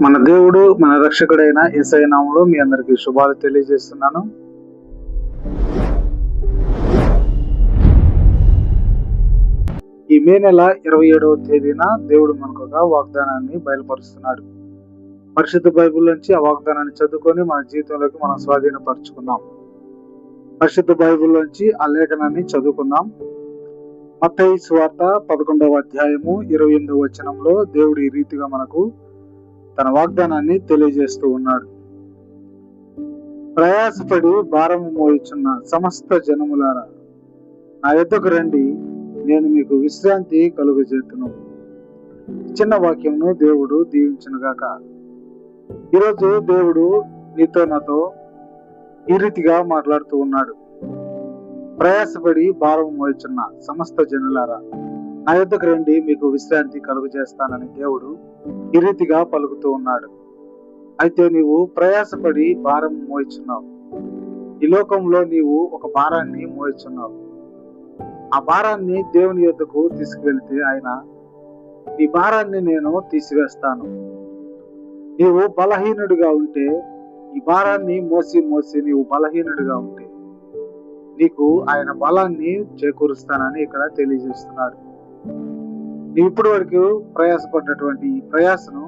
మన దేవుడు మన రక్షకుడైన యేసయ్య నామములో మీ అందరికీ శుభాలు తెలియజేస్తున్నాను. ఈ మే నెల 27వ తేదీన దేవుడు మనకు ఒక వాగ్దానాన్ని బయలుపరుస్తున్నాడు. పరిశుద్ధ బైబిల్ నుంచి ఆ వాగ్దానాన్ని చదువుకొని మన జీవితంలోకి మనం స్వాధీనపరచుకుందాం. పరిశుద్ధ బైబిల్ నుంచి ఆ లేఖనాన్ని చదువుకుందాం. మత్తయి సువార్త 11వ అధ్యాయము 28వ వచనంలో దేవుడు ఈ రీతిగా మనకు తన వాగ్దానాన్ని తెలియజేస్తూ ఉన్నాడు. ప్రయాసపడి భారము మోయుచున్న సమస్త జనములారా, నా యొద్దకు రండి, నేను మీకు విశ్రాంతి కలుగజేతును. చిన్న వాక్యంను దేవుడు దీవించునుగాక. ఈరోజు దేవుడు నీతో నాతో ఈ రీతిగా మాట్లాడుతూ ఉన్నాడు. ప్రయాసపడి భారము మోయుచున్న సమస్త జనులారా, నా యొద్దకు రండి, మీకు విశ్రాంతి కలుగజేస్తానని దేవుడు ఈ రీతిగా పలుకుతూ ఉన్నాడు. అయితే నీవు ప్రయాసపడి భారం మోయిచున్నావు. ఈ లోకంలో నీవు ఒక భారాన్ని మోయిచున్నావు. ఆ భారాన్ని దేవుని యొద్దకు తీసుకువెళ్తే ఆయన ఈ భారాన్ని నేను తీసివేస్తాను. నీవు బలహీనుడిగా ఉంటే, ఈ భారాన్ని మోసి మోసి నీవు బలహీనుడిగా ఉంటే నీకు ఆయన బలాన్ని చేకూరుస్తానని ఇక్కడ తెలియజేస్తున్నాడు. నీవు ఇప్పటి వరకు ప్రయాసపడ్డటువంటి ఈ ప్రయాసను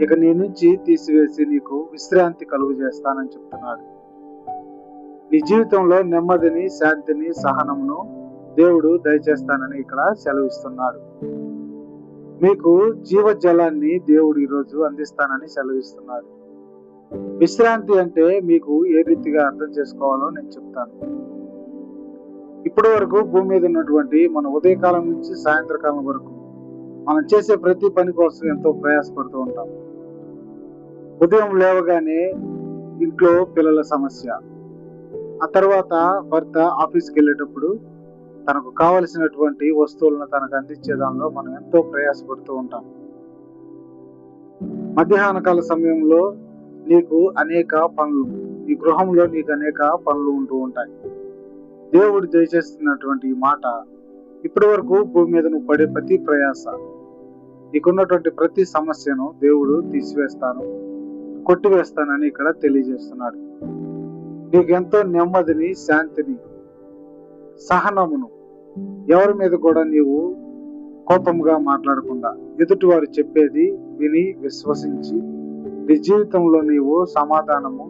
ఇక నీ నుంచి తీసివేసి నీకు విశ్రాంతి కలుగు చేస్తానని చెప్తున్నాడు. నీ జీవితంలో నెమ్మదిని, శాంతిని, సహనమును దేవుడు దయచేస్తానని ఇక్కడ సెలవిస్తున్నాడు. మీకు జీవజలాన్ని దేవుడు ఈరోజు అందిస్తానని సెలవిస్తున్నాడు. విశ్రాంతి అంటే మీకు ఏ రీతిగా అర్థం చేసుకోవాలో నేను చెప్తాను. ఇప్పటి వరకు భూమి మీద ఉన్నటువంటి మన ఉదయకాలం నుంచి సాయంత్రకాలం వరకు మనం చేసే ప్రతి పని కోసం ఎంతో ప్రయాసపడుతూ ఉంటాం. ఉదయం లేవగానే ఇంట్లో పిల్లల సమస్య, ఆ తర్వాత భర్త ఆఫీస్కి వెళ్ళేటప్పుడు తనకు కావలసినటువంటి వస్తువులను తనకు అందించే దానిలో మనం ఎంతో ప్రయాసపడుతూ ఉంటాం. మధ్యాహ్న కాల సమయంలో నీకు అనేక పనులు, నీ గృహంలో నీకు అనేక పనులు ఉంటూ ఉంటాయి. దేవుడు దయచేస్తున్నటువంటి ఈ మాట, ఇప్పటి వరకు భూమి మీద నువ్వు పడే ప్రతి ప్రయాస, నీకున్నటువంటి ప్రతి సమస్యను దేవుడు తీసివేస్తాను, కొట్టివేస్తానని ఇక్కడ తెలియజేస్తున్నాడు. నీకు ఎంతో నెమ్మదిని, శాంతిని, సహనమును, ఎవరి మీద కూడా నీవు కోపంగా మాట్లాడకుండా ఎదుటి వారు చెప్పేది విని విశ్వసించి నీ జీవితంలో నీవు సమాధానము,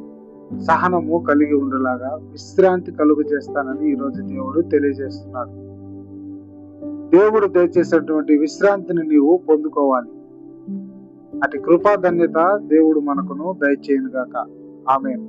సహనము కలిగి ఉండేలాగా విశ్రాంతి కలుగు చేస్తానని ఈరోజు దేవుడు తెలియజేస్తున్నాడు. దేవుడు దయచేసేటువంటి విశ్రాంతిని నీవు పొందుకోవాలి. అటు కృపాధన్యత దేవుడు మనకును దయచేయునుగాక. ఆమేన్.